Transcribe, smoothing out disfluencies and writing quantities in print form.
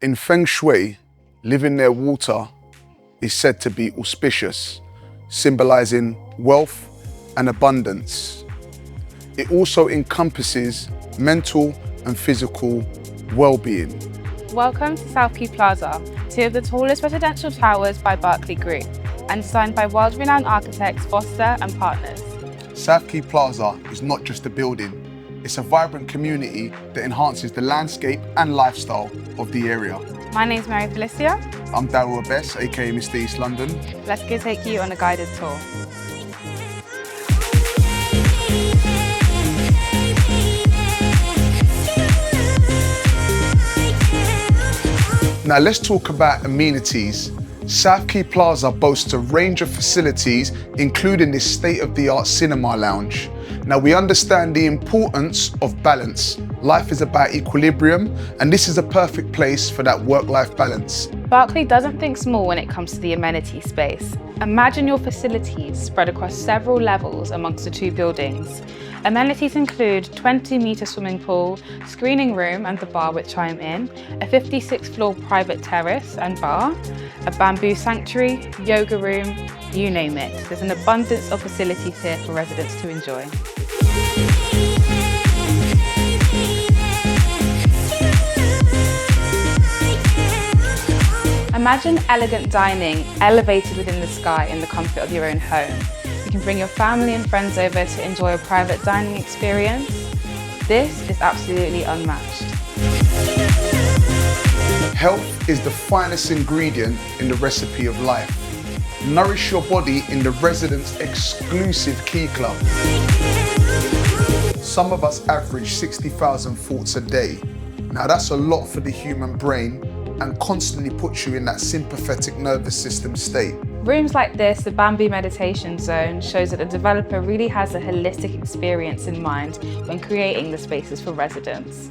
In Feng Shui, living near water is said to be auspicious, symbolizing wealth and abundance. It also encompasses mental and physical well-being. Welcome to South Quay Plaza, two of the tallest residential towers by Berkeley Group and designed by world-renowned architects Foster and Partners. South Quay Plaza is not just a building, it's a vibrant community that enhances the landscape and lifestyle of the area. My name's Mary Felicia. I'm Darryl Abess, aka Mr. East London. Let's go take you on a guided tour. Now let's talk about amenities. South Quay Plaza boasts a range of facilities, including this state-of-the-art cinema lounge. Now we understand the importance of balance. Life is about equilibrium, and this is a perfect place for that work-life balance. Berkeley doesn't think small when it comes to the amenity space. Imagine your facilities spread across several levels amongst the two buildings. Amenities include 20-metre swimming pool, screening room and the bar with Chime In, a 56-floor private terrace and bar, a bamboo sanctuary, yoga room, you name it. There's an abundance of facilities here for residents to enjoy. Imagine elegant dining elevated within the sky in the comfort of your own home. You can bring your family and friends over to enjoy a private dining experience. This is absolutely unmatched. Health is the finest ingredient in the recipe of life. Nourish your body in the residents' exclusive Quay Club. Some of us average 60,000 thoughts a day. Now that's a lot for the human brain and constantly puts you in that sympathetic nervous system state. Rooms like this, the Bamboo Meditation Zone, shows that the developer really has a holistic experience in mind when creating the spaces for residents.